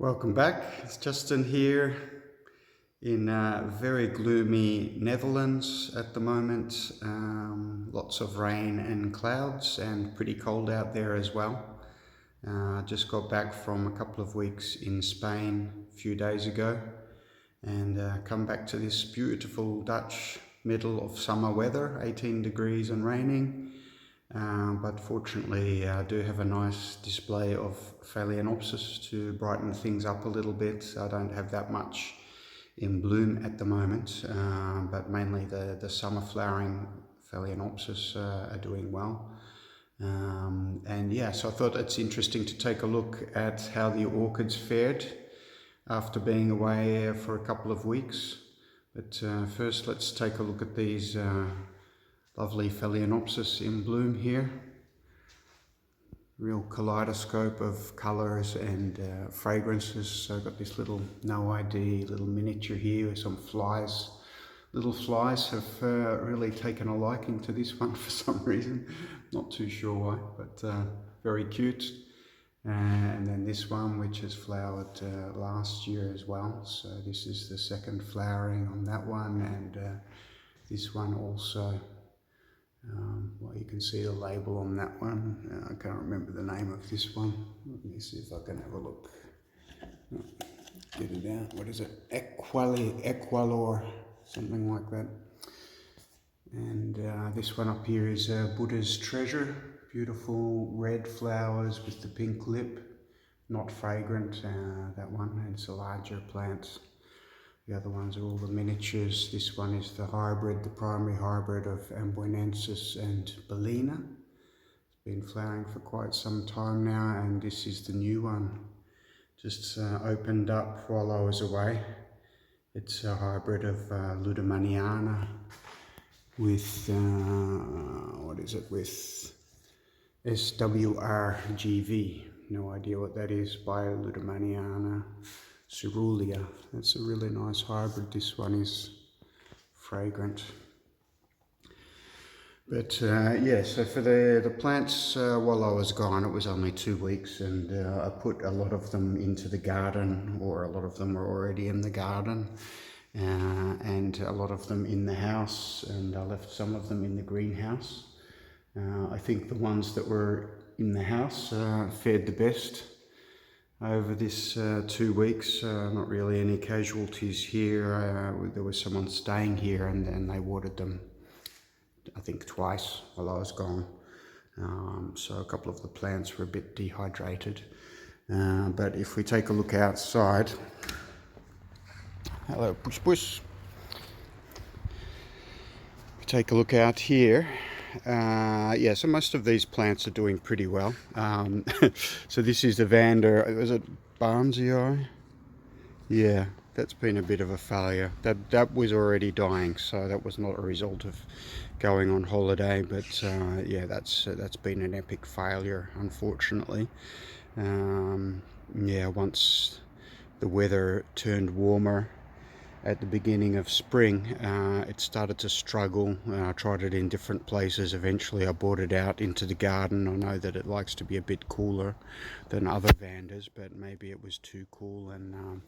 Welcome back. It's Justin here in very gloomy Netherlands at the moment. Lots of rain and clouds and pretty cold out there as well. Just got back from a couple of weeks in Spain a few days ago and come back to this beautiful Dutch middle of summer weather, 18 degrees and raining. But fortunately I do have a nice display of Phalaenopsis to brighten things up a little bit. I don't have that much in bloom at the moment, but mainly the summer flowering Phalaenopsis are doing well. And yeah, so I thought it's interesting to take a look at how the orchids fared after being away for a couple of weeks. But first let's take a look at these lovely Phalaenopsis in bloom here. Real kaleidoscope of colours and fragrances. So I've got this little no ID little miniature here with some flies. Little flies have really taken a liking to this one for some reason. Not too sure why, but very cute. And then this one, which has flowered last year as well. So this is the second flowering on that one, and this one also. Well, you can see the label on that one. I can't remember the name of this one. Let me see if I can have a look. Get it out. What is it? Equalor, something like that. And this one up here is Buddha's Treasure. Beautiful red flowers with the pink lip. Not fragrant, that one. It's a larger plant. The other ones are all the miniatures. This one is the hybrid, the primary hybrid of Amboinensis and Bellina. It's been flowering for quite some time now, and this is the new one. Just opened up while I was away. It's a hybrid of Ludemaniana with, what is it, with SWRGV. No idea what that is, by Ludemaniana Cerulean. That's a really nice hybrid. This one is fragrant. But yeah, so for the plants, while I was gone, it was only 2 weeks, and I put a lot of them into the garden, or a lot of them were already in the garden, and a lot of them in the house, and I left some of them in the greenhouse. I think the ones that were in the house fared the best over this 2 weeks. Not really any casualties here. There was someone staying here, and they watered them, I think, twice while I was gone. So a couple of the plants were a bit dehydrated. But if we take a look outside, hello push push. If we take a look out here, yeah, so most of these plants are doing pretty well. So this is the Vander, was it Barnesii? Yeah, that's been a bit of a failure. That was already dying, so that was not a result of going on holiday, but yeah, that's been an epic failure, unfortunately. Yeah, once the weather turned warmer at the beginning of spring, it started to struggle. I tried it in different places. Eventually I brought it out into the garden. I know that it likes to be a bit cooler than other Vanders, but maybe it was too cool, and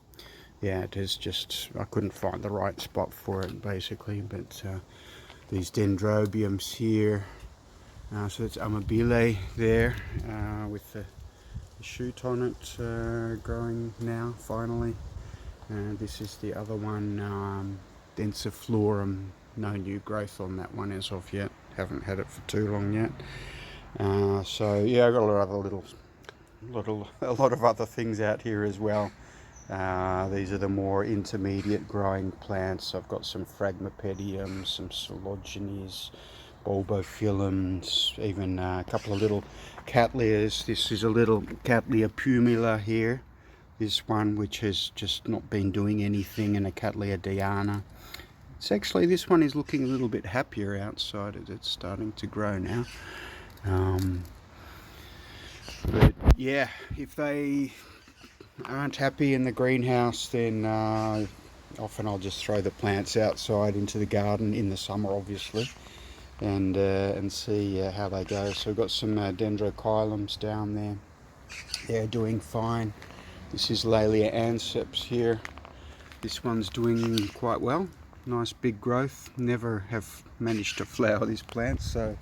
yeah, it is just, I couldn't find the right spot for it basically. But these dendrobiums here, so it's amabile there, with the shoot on it growing now finally. This is the other one, densiflorum. No new growth on that one as of yet. Haven't had it for too long yet. So yeah, I've got a lot of other things out here as well. These are the more intermediate growing plants. I've got some Phragmipediums, some Coleogenes, Bulbophyllums, even a couple of little Cattleyas. This is a little Cattleya pumila here. This one, which has just not been doing anything, and a Cattleya diana. It's actually, this one is looking a little bit happier outside. It's starting to grow now. But yeah, if they aren't happy in the greenhouse, then often I'll just throw the plants outside into the garden in the summer, obviously, and see how they go. So we've got some dendrochilums down there. They're doing fine. This is Laelia anceps here. This one's doing quite well. Nice big growth. Never have managed to flower this plant, so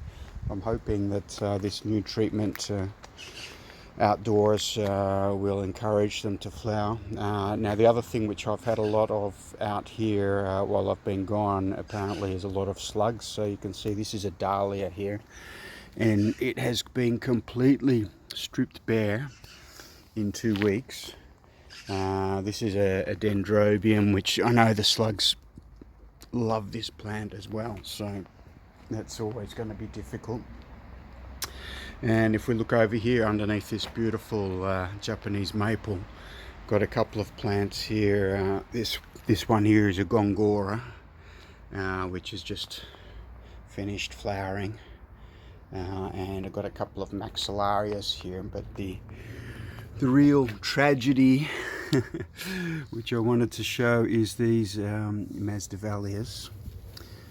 I'm hoping that this new treatment outdoors will encourage them to flower. Now the other thing which I've had a lot of out here while I've been gone apparently is a lot of slugs. So you can see this is a dahlia here, and it has been completely stripped bare in 2 weeks. This is a dendrobium, which I know the slugs love this plant as well, so that's always going to be difficult. And if we look over here underneath this beautiful Japanese maple, got a couple of plants here. This one here is a gongora, which is just finished flowering, and I've got a couple of maxillarias here. But the real tragedy which I wanted to show is these masdevallias.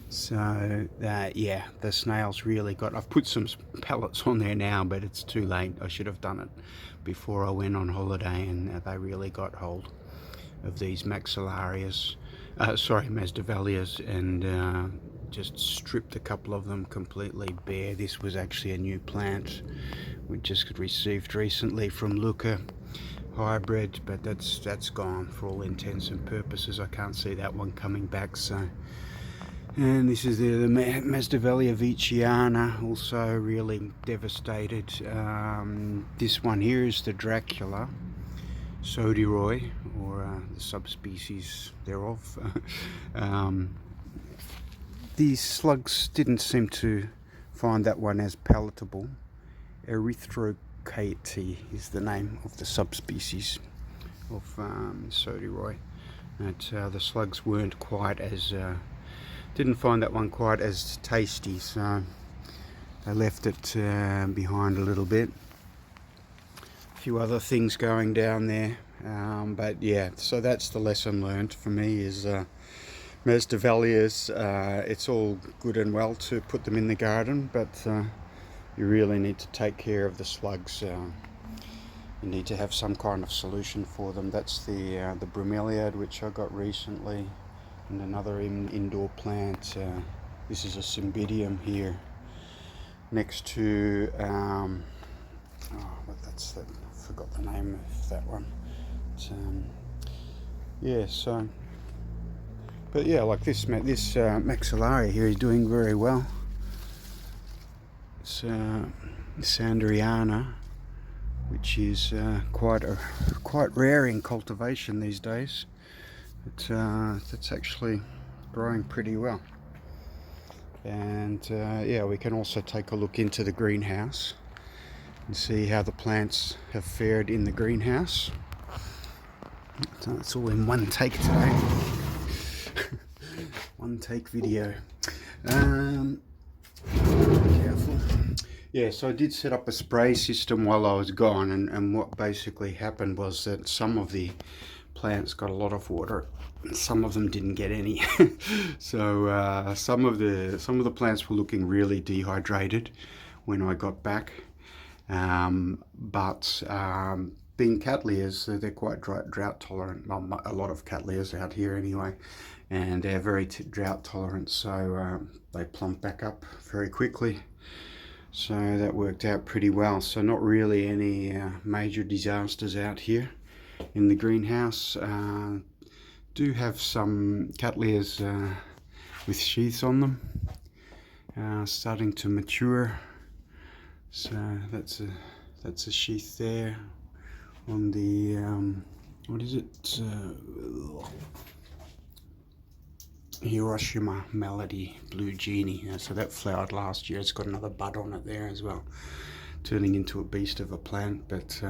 So yeah, the snails really got, I've put some pellets on there now, but it's too late. I should have done it before I went on holiday, and they really got hold of these masdevallias, and just stripped a couple of them completely bare. This was actually a new plant we just received recently from Luca hybrid, but that's gone for all intents and purposes. I can't see that one coming back. So, and this is the Masdevallia veitchiana, also really devastated. This one here is the Dracula sodiroi, or the subspecies thereof. These slugs didn't seem to find that one as palatable. Erythrochaete is the name of the subspecies of sodiroi. But the slugs weren't quite as didn't find that one quite as tasty, so I left it behind a little bit. A few other things going down there, but yeah, so that's the lesson learned for me is Masdevallias. It's all good and well to put them in the garden, but you really need to take care of the slugs. You need to have some kind of solution for them. That's the bromeliad, which I got recently, and another indoor plant. This is a cymbidium here, next to I forgot the name of that one. Yeah, so, but yeah, like this maxillaria here is doing very well. It's Sanderiana, which is quite rare in cultivation these days. But that's actually growing pretty well. And yeah, we can also take a look into the greenhouse and see how the plants have fared in the greenhouse. So it's all in one take today. One take video. Careful. Yeah, so I did set up a spray system while I was gone, and what basically happened was that some of the plants got a lot of water and some of them didn't get any. So some of the plants were looking really dehydrated when I got back, but being cattleyas, they're quite drought tolerant. Well, a lot of cattleyas out here anyway, and they're very drought tolerant, so they plump back up very quickly. So that worked out pretty well. So not really any major disasters out here in the greenhouse. Do have some cattleyas with sheaths on them, starting to mature. So that's a sheath there on the what is it? Hiroshima Melody Blue Genie. So that flowered last year. It's got another bud on it there as well, turning into a beast of a plant. But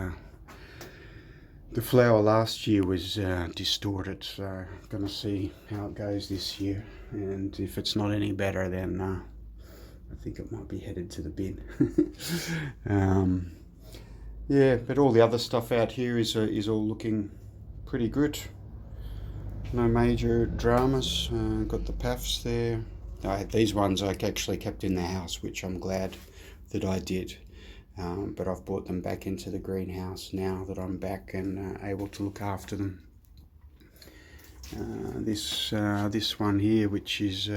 the flower last year was distorted, so I'm gonna see how it goes this year, and if it's not any better, then I think it might be headed to the bin. Yeah, but all the other stuff out here is all looking pretty good. No major dramas. Got the paphs there. These ones I actually kept in the house, which I'm glad that I did. but I've brought them back into the greenhouse now that I'm back and able to look after them. This one here, which is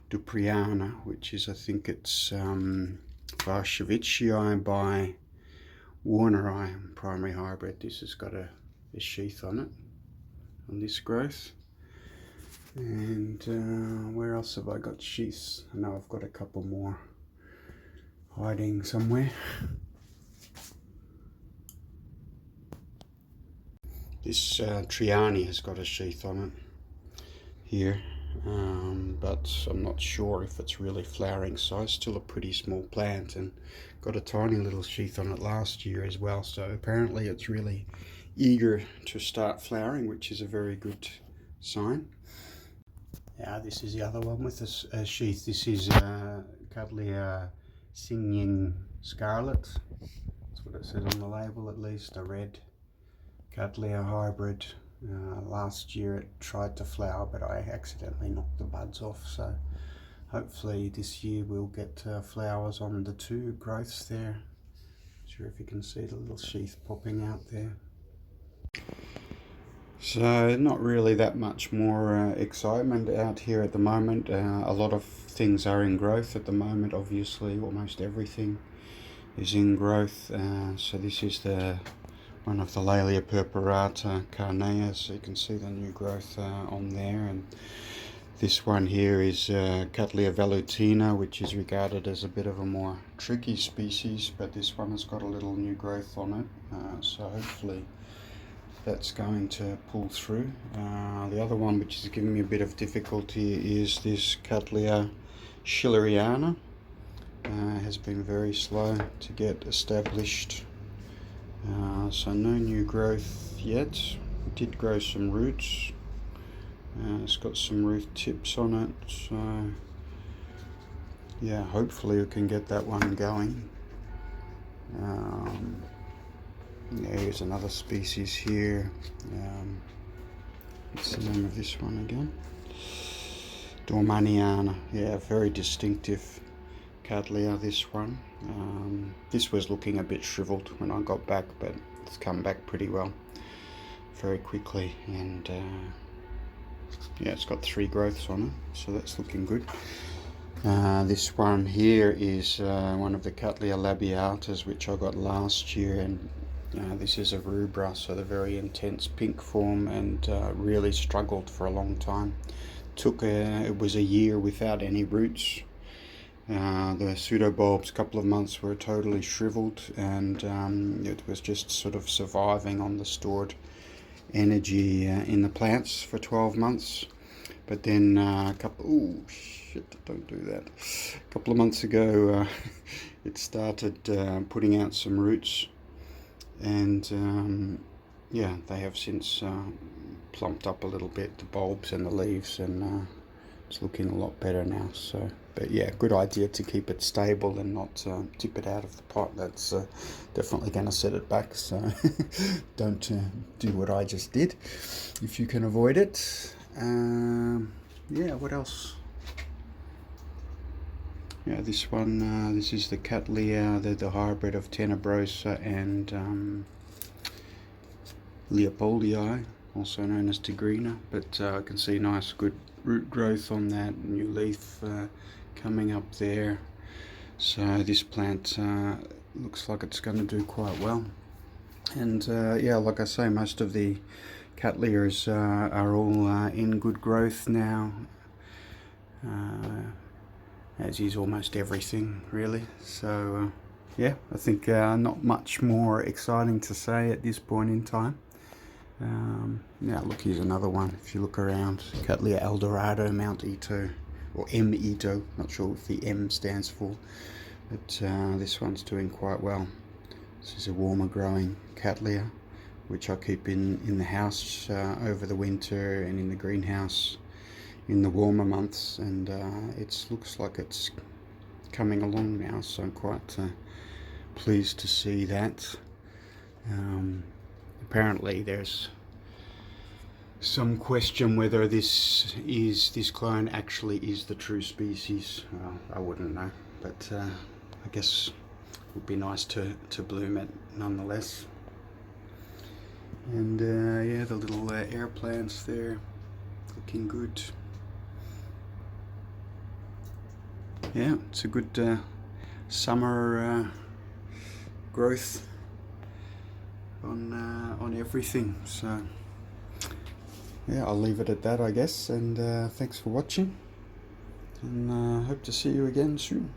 Dupriana, which is, I think it's Varshavicii by Warneri primary hybrid. This has got a sheath on it, on this growth. And where else have I got sheaths? I know I've got a couple more hiding somewhere. This Triani has got a sheath on it here, but I'm not sure if it's really flowering size. Still a pretty small plant, and got a tiny little sheath on it last year as well, so apparently it's really eager to start flowering, which is a very good sign. Yeah, this is the other one with a sheath. This is Cattleya Singing Scarlet. That's what it says on the label, at least. A red Cattleya hybrid. Last year it tried to flower, but I accidentally knocked the buds off. So hopefully this year we'll get flowers on the two growths there. Not sure if you can see the little sheath popping out there. So not really that much more excitement out here at the moment. A lot of things are in growth at the moment, obviously. Almost everything is in growth. So this is one of the Laelia purpurata carnea, so you can see the new growth on there. And this one here is Cattleya velutina, which is regarded as a bit of a more tricky species, but this one has got a little new growth on it. So hopefully that's going to pull through. The other one which is giving me a bit of difficulty is this Cattleya schilleriana. Has been very slow to get established. So no new growth yet. It did grow some roots. It's got some root tips on it. So yeah, hopefully we can get that one going. Yeah, here's another species here. What's the name of this one again? Dormaniana. Yeah, very distinctive Cattleya, this one. This was looking a bit shriveled when I got back, but it's come back pretty well, very quickly. And yeah, it's got 3 growths on it, so that's looking good. This one here is one of the Cattleya labiatas, which I got last year, and this is a rubra, so the very intense pink form, and really struggled for a long time. It was a year without any roots. The pseudobulbs, a couple of months, were totally shriveled, and it was just sort of surviving on the stored energy in the plants for 12 months. But then a couple of months ago it started putting out some roots, and yeah, they have since plumped up a little bit, the bulbs and the leaves, and it's looking a lot better now. So, but yeah, good idea to keep it stable and not tip it out of the pot. That's definitely going to set it back, so don't do what I just did if you can avoid it. Yeah, what else? Yeah, this one, this is the Cattleya, the hybrid of Tenebrosa and Leopoldii, also known as Tigrina, but I can see nice good root growth on that, new leaf coming up there. So this plant looks like it's going to do quite well. And yeah, like I say, most of the Cattleyas are all in good growth now, as is almost everything really. So yeah, I think not much more exciting to say at this point in time. Now look, here's another one. If you look around, Cattleya Eldorado, Mount Ito, or M Ito, not sure what the M stands for, but this one's doing quite well. This is a warmer growing Cattleya, which I keep in the house over the winter and in the greenhouse in the warmer months, and it looks like it's coming along now, so I'm quite pleased to see that. Apparently there's some question whether this clone actually is the true species. Well, I wouldn't know, but I guess would be nice to bloom it nonetheless. And yeah, the little air plants there, looking good. Yeah, it's a good summer growth on everything. So yeah, I'll leave it at that, I guess. And thanks for watching, and hope to see you again soon.